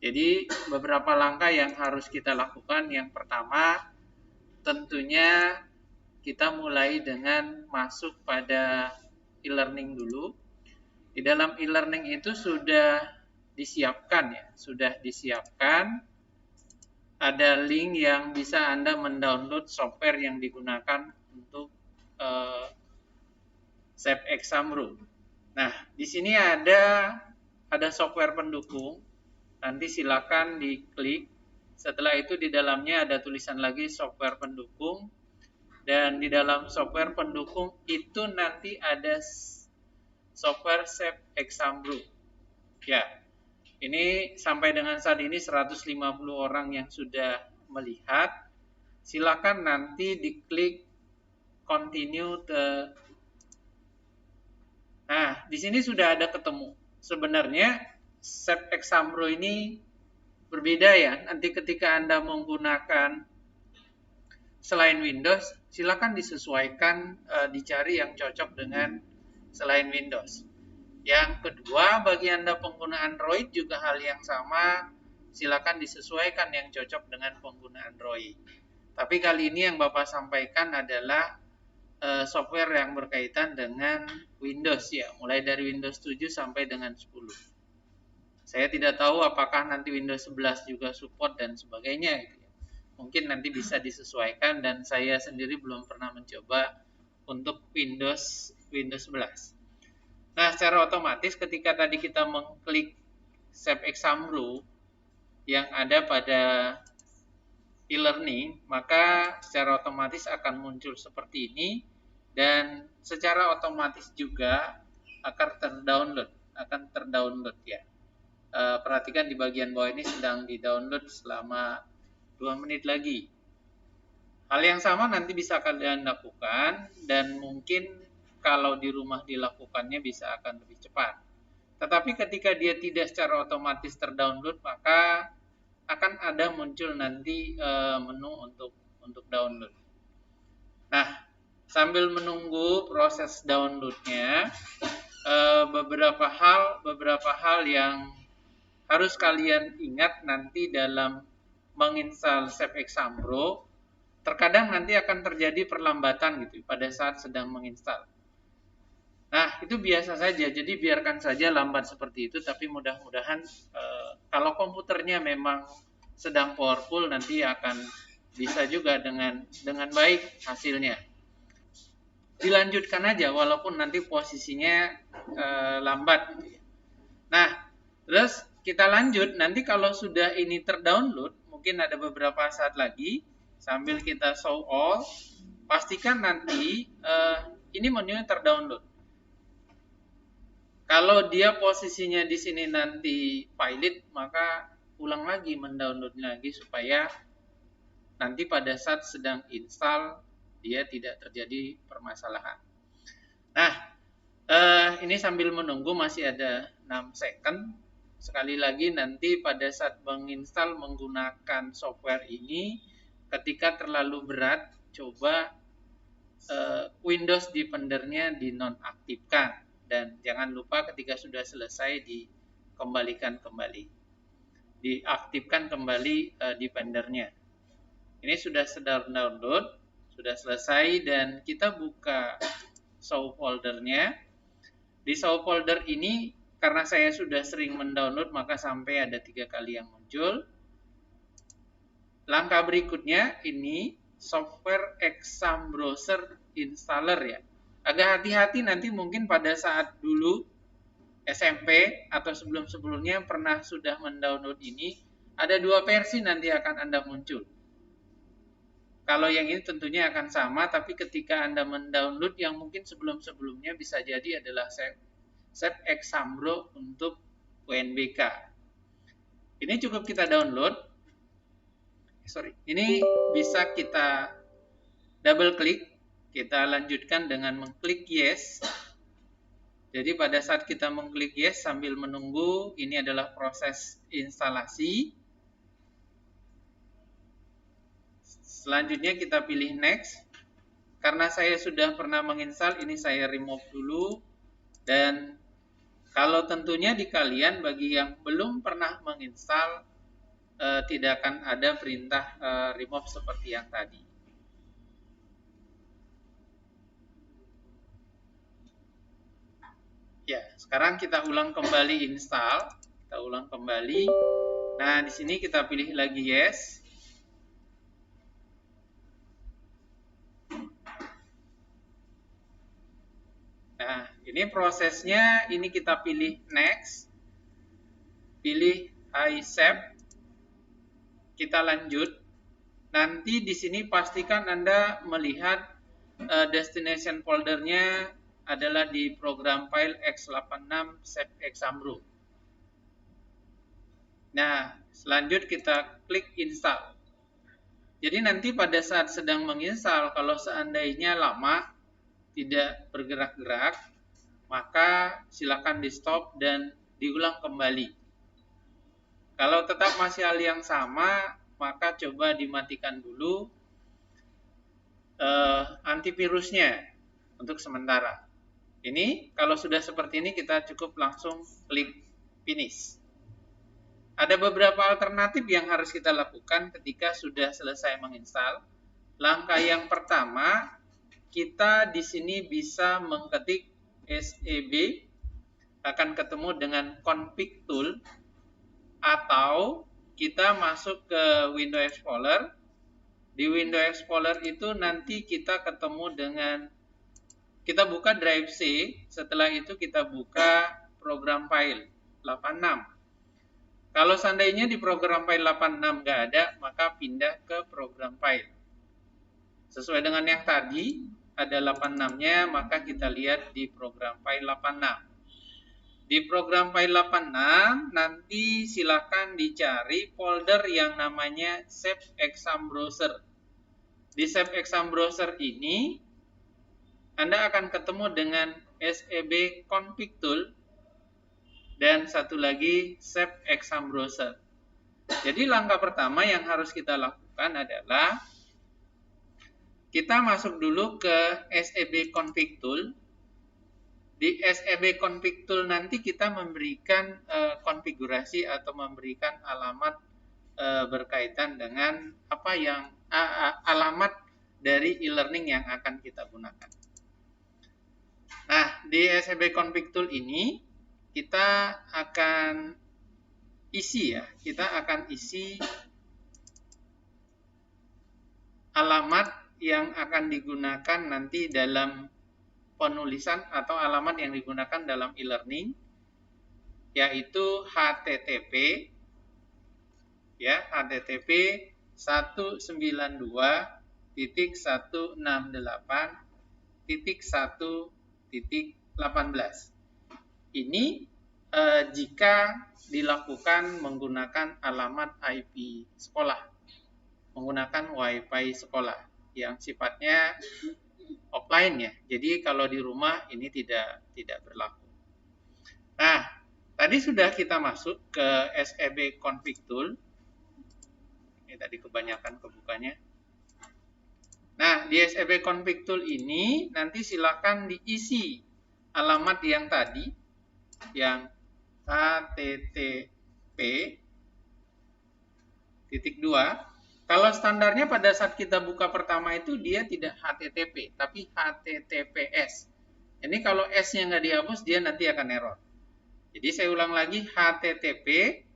Jadi beberapa langkah yang harus kita lakukan. Yang pertama, tentunya kita mulai dengan masuk pada e-learning dulu. Di dalam e-learning itu sudah disiapkan ya, ada link yang bisa Anda mendownload software yang digunakan untuk SAP Examro. Nah, di sini ada software pendukung. Nanti silakan diklik. Setelah itu di dalamnya ada tulisan lagi software pendukung. Dan di dalam software pendukung itu nanti ada software SAP Examro. Ya, ini sampai dengan saat ini 150 orang yang sudah melihat. Silakan nanti diklik continue Nah, di sini sudah ada ketemu. Sebenarnya SAP Examro ini berbeda ya. Nanti ketika Anda menggunakan selain Windows, silakan disesuaikan, dicari yang cocok dengan selain Windows. Yang kedua, bagi Anda pengguna Android juga hal yang sama, silakan disesuaikan yang cocok dengan pengguna Android. Tapi kali ini yang Bapak sampaikan adalah software yang berkaitan dengan Windows ya, mulai dari Windows 7 sampai dengan 10. Saya tidak tahu apakah nanti Windows 11 juga support dan sebagainya gitu ya. Mungkin nanti bisa disesuaikan dan saya sendiri belum pernah mencoba untuk Windows 11. Nah, secara otomatis ketika tadi kita mengklik SAP Examro yang ada pada e-learning, maka secara otomatis akan muncul seperti ini dan secara otomatis juga akan terdownload ya. Perhatikan di bagian bawah ini sedang di-download selama 2 menit lagi. Hal yang sama nanti bisa kalian lakukan dan mungkin kalau di rumah dilakukannya bisa akan lebih cepat. Tetapi ketika dia tidak secara otomatis terdownload, maka akan ada muncul nanti menu untuk download. Nah, sambil menunggu proses downloadnya, beberapa hal yang harus kalian ingat nanti dalam menginstal SAP Examro. Terkadang nanti akan terjadi perlambatan gitu pada saat sedang menginstal. Nah, itu biasa saja, jadi biarkan saja lambat seperti itu, tapi mudah-mudahan kalau komputernya memang sedang powerful nanti akan bisa juga dengan baik hasilnya. Dilanjutkan aja walaupun nanti posisinya lambat. Nah, terus kita lanjut, nanti kalau sudah ini terdownload, mungkin ada beberapa saat lagi, sambil kita show all, pastikan nanti ini menunya terdownload. Kalau dia posisinya di sini nanti pilot, maka ulang lagi mendownload lagi supaya nanti pada saat sedang install dia tidak terjadi permasalahan. Nah, ini sambil menunggu masih ada 6 second. Sekali lagi nanti pada saat menginstal menggunakan software ini, ketika terlalu berat, coba Windows Defender-nya dinonaktifkan. Dan jangan lupa ketika sudah selesai dikembalikan kembali. Diaktifkan kembali Defender-nya. Ini sudah sedang download, sudah selesai dan kita buka show folder-nya. Di show folder ini karena saya sudah sering mendownload maka sampai ada 3 kali yang muncul. Langkah berikutnya ini software Examro Browser Installer ya. Agak hati-hati nanti mungkin pada saat dulu SMP atau sebelum-sebelumnya pernah sudah mendownload ini, ada 2 versi nanti akan Anda muncul. Kalau yang ini tentunya akan sama, tapi ketika Anda mendownload yang mungkin sebelum-sebelumnya bisa jadi adalah SAP Examro untuk UNBK. Ini cukup kita download. Ini bisa kita double klik. Kita lanjutkan dengan mengklik yes. Jadi pada saat kita mengklik yes sambil menunggu, ini adalah proses instalasi. Selanjutnya kita pilih next. Karena saya sudah pernah menginstal, ini saya remove dulu. Dan kalau tentunya di kalian bagi yang belum pernah menginstal, tidak akan ada perintah remove seperti yang tadi. Ya, sekarang kita ulang kembali install. Kita ulang kembali. Nah, di sini kita pilih lagi yes. Nah, ini prosesnya, ini kita pilih next. Pilih accept. Kita lanjut. Nanti di sini pastikan Anda melihat destination foldernya adalah di program file x86 SAP Exambro. Nah, selanjut kita klik install. Jadi nanti pada saat sedang menginstal, kalau seandainya lama tidak bergerak-gerak, maka silakan di stop dan diulang kembali. Kalau tetap masih hal yang sama, maka coba dimatikan dulu antivirusnya untuk sementara. Ini kalau sudah seperti ini kita cukup langsung klik finish. Ada beberapa alternatif yang harus kita lakukan ketika sudah selesai menginstal. Langkah yang pertama, kita di sini bisa mengetik SEB, akan ketemu dengan config tool, atau kita masuk ke Windows Explorer. Di Windows Explorer itu nanti kita ketemu dengan, kita buka drive C, setelah itu kita buka program file 86. Kalau seandainya di program file 86 nggak ada, maka pindah ke program file. Sesuai dengan yang tadi, ada 86-nya, maka kita lihat di program file 86. Di program file 86, nanti silakan dicari folder yang namanya SAP Exambrowser. Di SAP Exambrowser ini, Anda akan ketemu dengan SEB config tool, dan satu lagi SAP Exambrowser. Jadi langkah pertama yang harus kita lakukan adalah kita masuk dulu ke SEB config tool. Di SEB config tool nanti kita memberikan konfigurasi atau memberikan alamat berkaitan dengan apa yang alamat dari e-learning yang akan kita gunakan. Nah, di SEB config tool ini kita akan isi ya, kita akan isi alamat yang akan digunakan nanti dalam penulisan atau alamat yang digunakan dalam e-learning, yaitu http ya, http 192.168.1.18. Ini jika dilakukan menggunakan alamat IP sekolah, menggunakan WiFi sekolah yang sifatnya offline ya. Jadi kalau di rumah ini tidak berlaku. Nah, tadi sudah kita masuk ke SEB config tool. Ini tadi kebanyakan kebukanya. Nah, di SEB config tool ini nanti silakan diisi alamat yang tadi, yang http://. Kalau standarnya pada saat kita buka pertama itu dia tidak HTTP, tapi HTTPS. Ini kalau S-nya nggak dihapus, dia nanti akan error. Jadi saya ulang lagi, http://,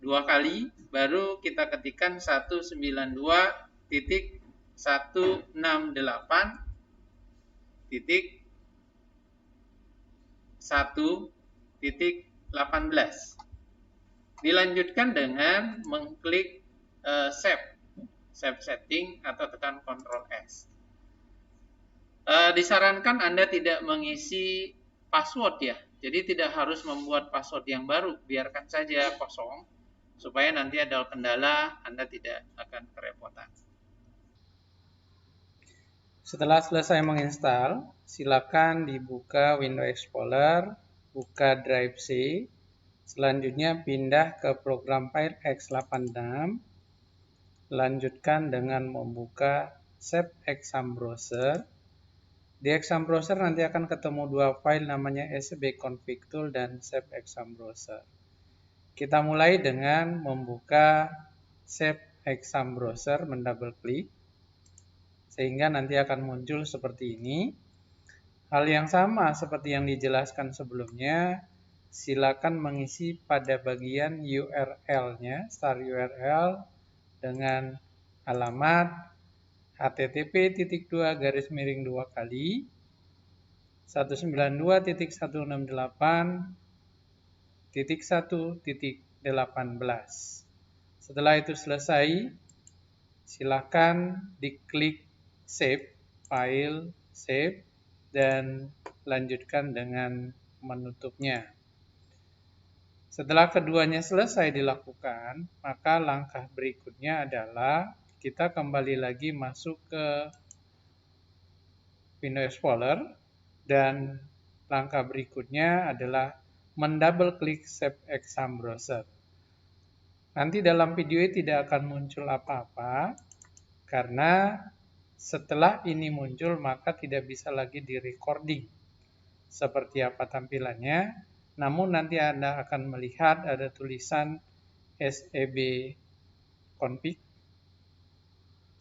dua kali, baru kita ketikkan 192.168.18. Dilanjutkan dengan mengklik save setting atau tekan Ctrl S. Disarankan Anda tidak mengisi password ya, jadi tidak harus membuat password yang baru, biarkan saja kosong supaya nanti ada kendala Anda tidak akan kerepotan. Setelah selesai menginstal, silakan dibuka Windows Explorer, buka drive C, selanjutnya pindah ke program file x86, lanjutkan dengan membuka SAP Exambrowser, Di exam browser nanti akan ketemu dua file namanya sbconfig tool dan save exam browser. Kita mulai dengan membuka save exam browser, mendouble klik, sehingga nanti akan muncul seperti ini. Hal yang sama seperti yang dijelaskan sebelumnya, silakan mengisi pada bagian URL-nya, start URL dengan alamat http://2 kali 192.168.1.18. Setelah itu selesai, silakan diklik save, file save, dan lanjutkan dengan menutupnya. Setelah keduanya selesai dilakukan, maka langkah berikutnya adalah kita kembali lagi masuk ke Windows Explorer, dan langkah berikutnya adalah mendouble klik Save Exam Browser. Nanti dalam video ini tidak akan muncul apa-apa, karena setelah ini muncul maka tidak bisa lagi di recording seperti apa tampilannya, namun nanti Anda akan melihat ada tulisan SEB config.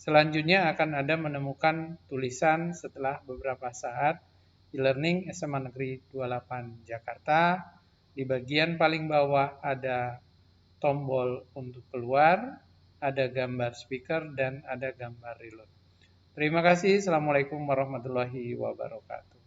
Selanjutnya akan Anda menemukan tulisan setelah beberapa saat e-learning SMA Negeri 28 Jakarta. Di bagian paling bawah ada tombol untuk keluar, ada gambar speaker, dan ada gambar reload. Terima kasih. Assalamualaikum warahmatullahi wabarakatuh.